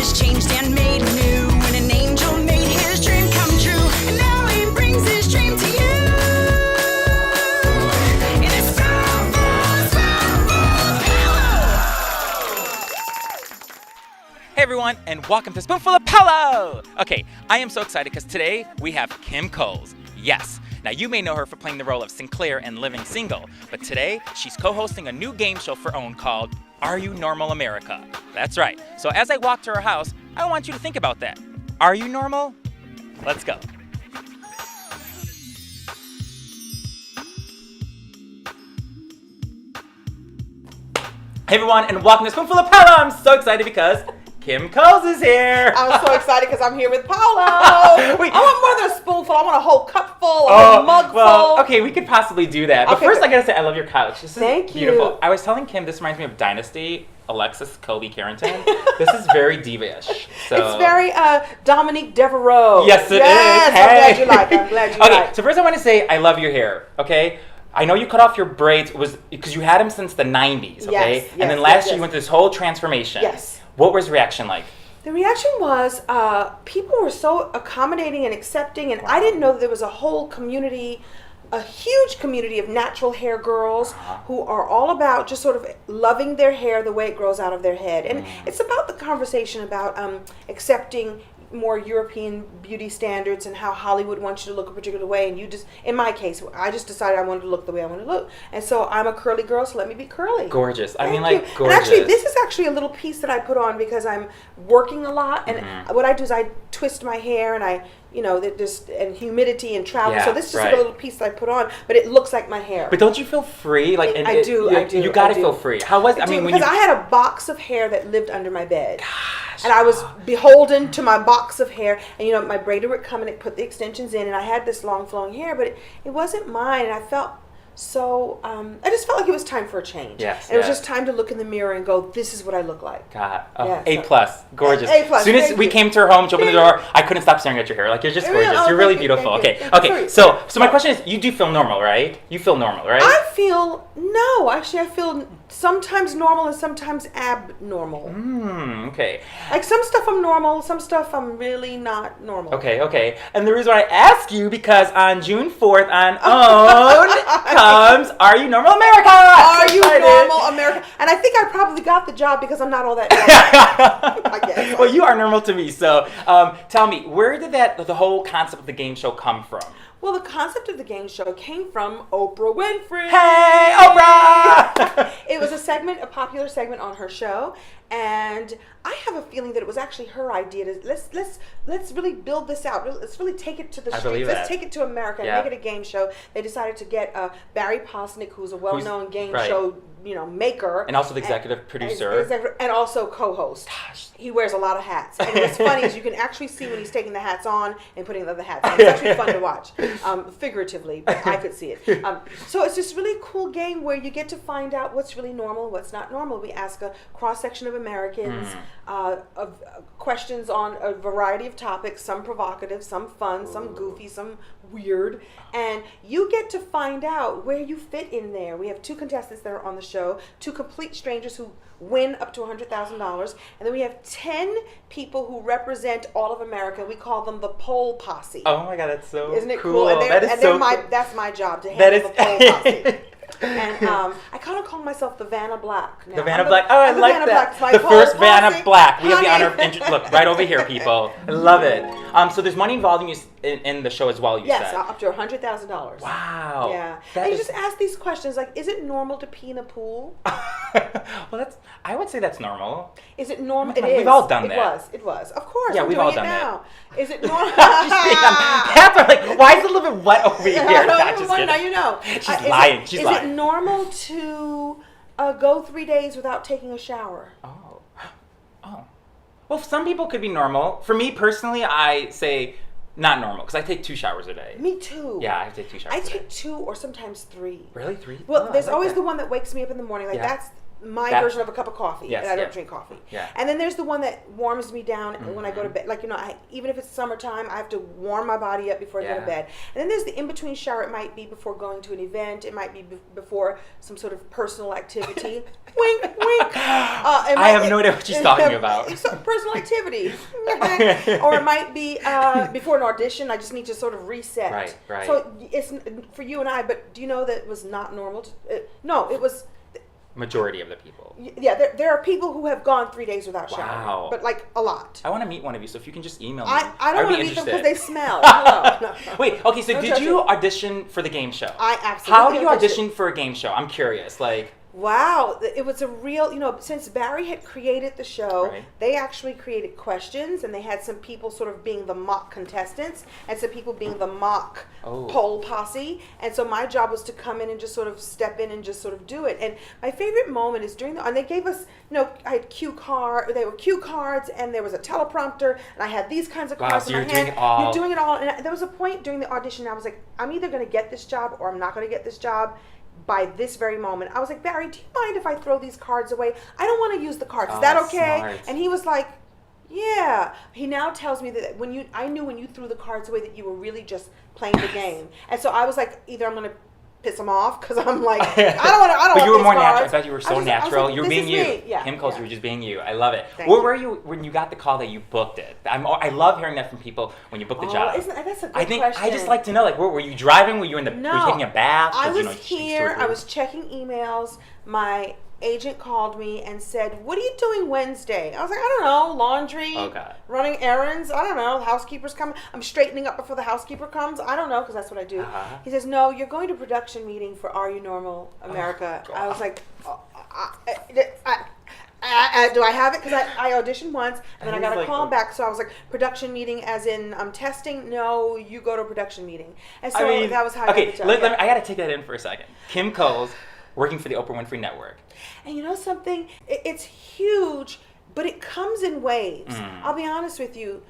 is changed and made new. When an angel made his dream come true, and now he brings his dream to you. In a spoonful of Paolo. Hey everyone, and welcome to Spoonful of Paolo! Okay, I am so excited because today we have Kim Coles. Yes. Now, you may know her for playing the role of Sinclair in Living Single, but today she's co-hosting a new game show for OWN called Are You Normal America? That's right. So as I walk to her house, I want you to think about that. Are you normal? Let's go. Hey everyone, and welcome to Spoonful of Paolo. I'm so excited because Kim Coles is here. I'm so excited because I'm here with Paolo. I want more than a spoonful. I want a whole cupful, a mugful. Well, okay, we could possibly do that. But Okay, first, but- I gotta say, I love your couch. This is Thank you. beautiful. I was telling Kim, this reminds me of Dynasty, Alexis Colby Carrington. This is very diva-ish. So. It's very Dominique Devereaux. Yes, it is. Yes, Hey. I'm glad you like it. I'm glad you Okay, like it. so first I want to say I love your hair, okay? I know you cut off your braids was because you had them since the 90s, okay? Yes, and then yes, last yes, year you yes. went through this whole transformation. Yes. What was the reaction like? The reaction was people were so accommodating and accepting, and I didn't know that there was a whole community, a huge community of natural hair girls who are all about just sort of loving their hair the way it grows out of their head. And it's about the conversation about accepting more European beauty standards and how Hollywood wants you to look a particular way, and you just, in my case, I just decided I wanted to look the way I want to look, and so I'm a curly girl, so let me be curly. Gorgeous. I Thank mean, like, you. gorgeous. And actually, this is actually a little piece that I put on because I'm working a lot, and what I do is I twist my hair, and I, that just, and humidity and travel. Yeah, So this is just right. a little piece that I put on, but it looks like my hair. But don't you feel free? Like, I do. You gotta feel free. How was? I mean, when because you I had a box of hair that lived under my bed. And I was beholden to my box of hair. And, my braider would come and it put the extensions in. And I had this long flowing hair, but it wasn't mine. And I felt so, I just felt like it was time for a change. Yes, and it was yes. just time to look in the mirror and go, this is what I look like. God, Yeah, A so- plus, gorgeous. A plus, As soon as thank we you. came to her home, she opened the door. I couldn't stop staring at your hair. Like, you're just Really? gorgeous. Oh, You're really thank you, beautiful. thank Okay, you. okay. Sorry. So my question is, you do feel normal, right? You feel normal, right? I feel sometimes normal and sometimes abnormal. Okay. Like some stuff I'm normal, some stuff I'm really not normal. Okay. And the reason why I ask you because on June 4th on OWN comes Are You Normal America? Are you normal America? And I think I probably got the job because I'm not all that normal. I guess. Well, you are normal to me. So tell me, where did the whole concept of the game show come from? Well, the concept of the game show came from Oprah Winfrey. Hey, Oprah! It was a popular segment on her show, and I have a feeling that it was actually her idea to let's really build this out. Let's really take it to the streets. Let's take it to America and make it a game show. They decided to get Barry Posnick, who's a well-known game show maker, And also the executive producer. and also co-host. Gosh. He wears a lot of hats, and what's funny is you can actually see when he's taking the hats on and putting the other hats on. It's actually fun to watch, figuratively, but I could see it. So it's this really cool game where you get to find out what's really normal, what's not normal. We ask a cross-section of Americans of questions on a variety of topics, some provocative, some fun, some goofy, some weird, and you get to find out where you fit in there. We have 2 contestants that are on the show, 2 complete strangers who win up to $100,000, and then we have 10 people who represent all of America. We call them the Poll Posse. Oh my God, that's so Isn't it cool. cool? And That is so cool. that's my job to That handle is- the Poll Posse. And I kind of call myself the Vanna Black. Now. The Vanna Black. Oh, I I'm the like Vanna that. Black. The first Vanna Posse. Black. We have the Honey. honor of look right over here, people. I love it. So there's money involved in the show as well. You Yes, said. up to $100,000. Wow. Yeah. That And you is- just ask these questions like, is it normal to pee in a pool? Well, I would say that's normal. Is it normal? We've It is. all done that. It was. Of course. Yeah, I'm we've doing all it done now. Is it normal? That's like, why is it a little bit wet over here? Not just Now kidding. you know. She's lying. She's is lying. it normal to go 3 days without taking a shower? Oh. Well, some people could be normal. For me personally, I say not normal because I take 2 showers a day. Me too. Yeah, I take 2 showers I a day. take 2 or sometimes 3. Really? 3? Well, Oh, there's I like always that. the one that wakes me up in the morning. Like Yeah. my That's- version of a cup of coffee, Yes, and I don't yeah. drink coffee. Yeah. And then there's the one that warms me down when I go to bed. Like, even if it's summertime, I have to warm my body up before I go to Yeah. bed. And then there's the in-between shower. It might be before going to an event. It might be before some sort of personal activity. Wink, wink. I have no idea what she's talking about. It's a personal activity. Or it might be before an audition. I just need to sort of reset. Right, right. So it's for you and I, but do you know that it was not normal? No, it was... Majority of the people. Yeah, there are people who have gone 3 days without showering. Wow. But like a lot. I want to meet one of you, so if you can just email me. I don't would want be to meet them interested. because they smell. No. Wait, okay, so No did you judging. audition for the game show? I absolutely How do you auditioned. audition for a game show? I'm curious. Like, Wow, it was a real, since Barry had created the show, Right. they actually created questions, and they had some people sort of being the mock contestants and some people being the mock Oh. poll posse. And so my job was to come in and just sort of step in and just sort of do it. And my favorite moment is and they gave us, I had they were cue cards, and there was a teleprompter, and I had these kinds of Wow, cards so in my you're doing hand. it all. You're doing it all. And there was a point during the audition, I was like, I'm either going to get this job or I'm not going to get this job. By this very moment, I was like, Barry, do you mind if I throw these cards away? I don't want to use the cards. Is Oh, that that's okay? smart. And he was like, yeah. He now tells me that I knew when you threw the cards away that you were really just playing the game. And so I was like, either I'm going to piss him off because I'm like, I don't want. But you were these more natural. I cards. thought you were so I was natural. like, You were this being is you. me. Yeah, Kim Coles, yeah. you were just being you. I love it. Thank Where you. were you when you got the call that you booked it? I love hearing that from people when you book the job. That's a good I think question. I just like to know, like, where were you driving? Were you were you taking a bath? I 'Cause, was you here. sort of- I was checking emails. My agent called me and said, "What are you doing Wednesday?" I was like, "I don't know, laundry, Oh, God. running errands. I don't know. The housekeeper's coming. I'm straightening up before the housekeeper comes. I don't know because that's what I do." Uh-huh. He says, "No, you're going to production meeting for Are You Normal America." God. I was like, do I have it? Because I auditioned once and then I That got is a like- call back. So I was like, production meeting as in I'm testing? No, you go to production meeting. And so that was how I got the job. Yeah. I got to take that in for a second. Kim Coles, working for the Oprah Winfrey Network. And you know something? It's huge, but it comes in waves. I'll be honest with you.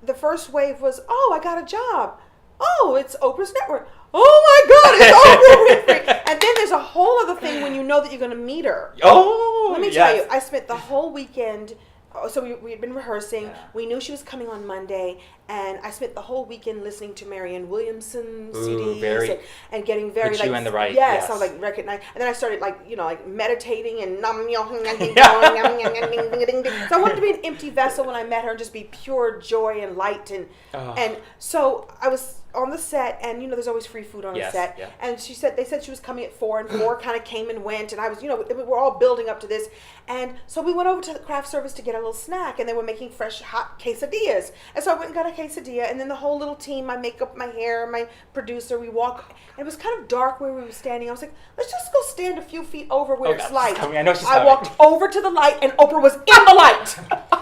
The first wave was, oh, I got a job. Oh, it's Oprah's network. Oh my God, it's Oprah Winfrey. And then there's a whole other thing when you know that you're going to meet her. Oh, Let me yes. tell you, I spent the whole weekend. So we had been rehearsing. Yeah. We knew she was coming on Monday, and I spent the whole weekend listening to Marianne Williamson Ooh, CDs very- and getting very put like you in the right- yes, yes. I was like recognize. And then I started like meditating and so I wanted to be an empty vessel when I met her and just be pure joy and light Oh. and so I was on the set, and there's always free food on Yes, the set. yeah. And they said she was coming at 4, and 4 kind of came and went, and I was, we're all building up to this. And so we went over to the craft service to get a little snack, and they were making fresh hot quesadillas. And so I went and got a quesadilla, and then the whole little team, my makeup, my hair, my producer, we walked. It was kind of dark where we were standing. I was like, let's just go stand a few feet over where Oh, it's God, light. she's coming. I know she's I coming. walked over to the light, and Oprah was in the light.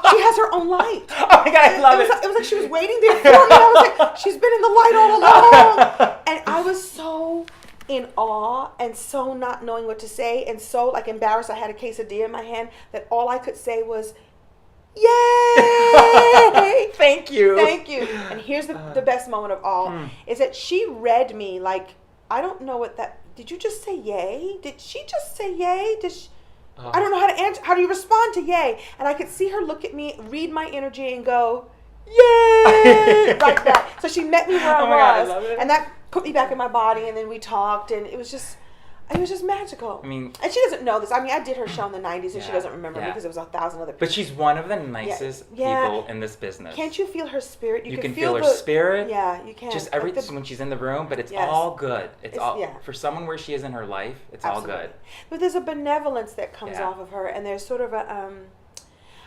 She has her own light. Oh my God, I love it. It was like she was waiting there for me. I was like, she's been in the light all along. And I was so in awe and so not knowing what to say and so like embarrassed. I had a quesadilla in my hand that all I could say was, yay! Thank you. Thank you. And here's the best moment of all is that she read me like, I don't know what that, did you just say yay? Did she just say yay? I don't know how to answer. How do you respond to yay? And I could see her look at me, read my energy, and go, yay! Like that. So she met me where I Oh my God, I was, love it. and that put me back in my body. And then we talked, and it was just magical. I mean, and she doesn't know this. I mean, I did her show in the '90s, and she Yeah, doesn't remember me yeah. because it was 1,000 other people. but she's one of the nicest Yeah. people in this business. Can't you feel her spirit? You can feel her spirit. Yeah, you can. Just Like everything when she's in the room, but it's Yes. all good. It's all yeah. for someone where she is in her life. It's all Absolutely. good. But there's a benevolence that comes Yeah. off of her, and there's sort of a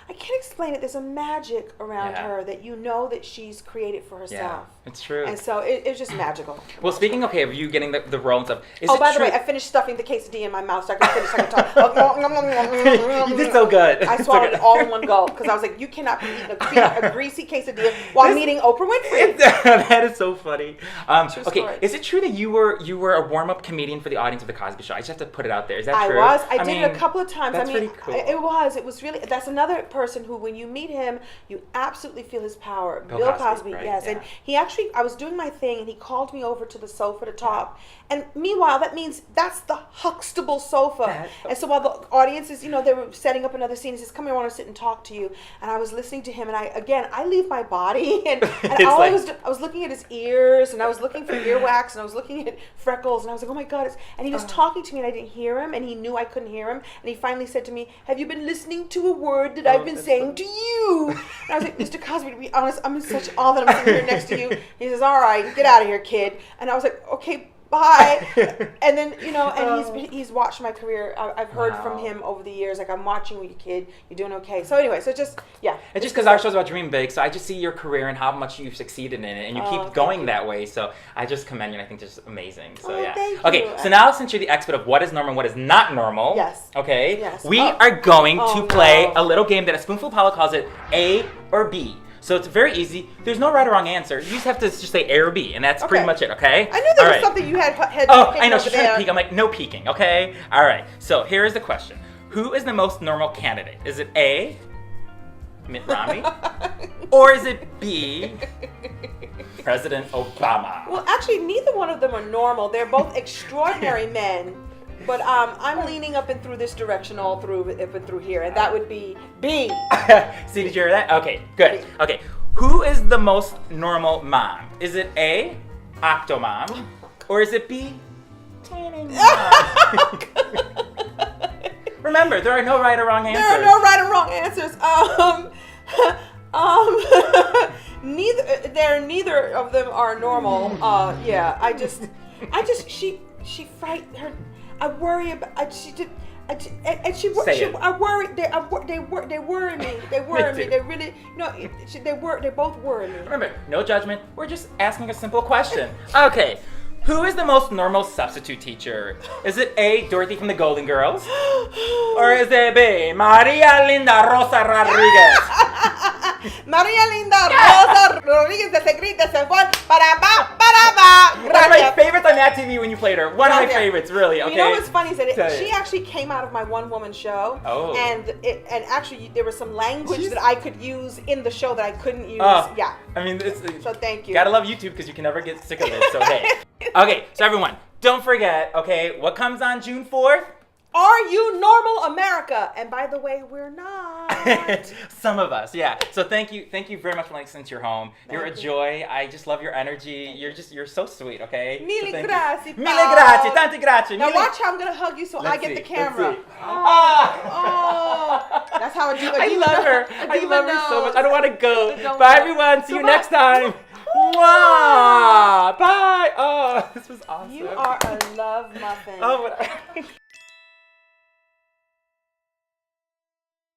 I can't explain it. There's a magic around Yeah. her that that she's created for Yeah, herself. it's true. And so it's just magical. Well, speaking of you getting the role and stuff, is Oh, it by the true? way, I finished stuffing the quesadilla in my mouth so I could finish. I could talk. You did so good. I So swallowed good. it all in one go because I was like, you cannot be eating a greasy quesadilla while meeting Oprah Winfrey. That is so funny. True Okay, story. is it true that you were a warm-up comedian for the audience of the Cosby Show? I just have to put it out there. Is that I true? was. I did mean, it a couple of times. That's I mean, pretty cool. it was really. That's another person who, when you meet him, you absolutely feel his power. Bill Bill Cosby, Cosby, right? yes. Yeah. And he actually, I was doing my thing, and he called me over to the sofa to talk. And meanwhile, that means that's the Huxtable sofa. And so while the audience is, they were setting up another scene, he says, "Come here, I want to sit and talk to you." And I was listening to him, and I leave my body, and I was looking at his ears, and I was looking for earwax, and I was looking at freckles, and I was like, "Oh my God!" And he was talking to me, and I didn't hear him, and he knew I couldn't hear him, and he finally said to me, "Have you been listening to a word that I've been saying to you?" And I was like, "Mr. Cosby, to be honest, I'm in such awe that I'm sitting here next to you." He says, "All right, get out of here, kid." And I was like, "Okay, bye." And then, and he's watched my career. I've heard from him over the years, like, "I'm watching you, kid. You're doing okay." So anyway, it's just because our show's about dream big, so I just see your career and how much you've succeeded in it, and you keep going that way. So I just commend you, and I think it's just amazing. So thank okay, you. so now since you're the expert of what is normal and what is not normal, Yes. okay, Yes. we are going to play no. a little game that a Spoonful of Paolo calls it A or B. So it's very easy. There's no right or wrong answer. You just have to just say A or B, and that's pretty much it, okay? I knew there was something you had Oh, I know. over She's trying to there. peek. I'm like, no peeking, okay? All right. So here is the question. Who is the most normal candidate? Is it A, Mitt Romney? Or is it B, President Obama? Well, actually, neither one of them are normal. They're both extraordinary men. But I'm leaning up and through this direction, all through up and through here, and that would be B. See, did you hear that? Okay, good. Okay, who is the most normal mom? Is it A, Octomom, or is it B, Tiny Mom? Remember, there are no right or wrong answers. There are no right or wrong answers. Neither of them are normal. She frightened her. I worry about. I worry. They worry me. They worry me. They really. They both worry me. Remember, no judgment. We're just asking a simple question. Okay, who is the most normal substitute teacher? Is it A, Dorothy from the Golden Girls? Or is it B, Maria Linda Rosa Rodriguez? Maria Linda Rosa Rodriguez de Segrita se fue para ba. One of my favorites on Mad TV when you played her. One of my favorites, really. Okay. You know what's funny is that Tell she you. actually came out of my one-woman show. Oh. And actually there was some language that I could use in the show that I couldn't use. Yeah. I mean, So thank you. Gotta love YouTube because you can never get sick of it. So hey. Okay, so everyone, don't forget, okay, what comes on June 4th? Are you normal, America? And by the way, we're not. Some of us, yeah. So thank you very much for listening since you're home. You're a joy. I just love your energy. You're so sweet, okay? Mille So grazie, Mille Paolo. grazie, tante grazie. Now Mille- watch how I'm gonna hug you so I get the camera. Let's see. Oh, that's how I do it. I love her. I love her so much. I don't want to go. Bye, everyone. See you next time. Mwah. Bye. Oh, this was awesome. You are a love muffin. Oh, what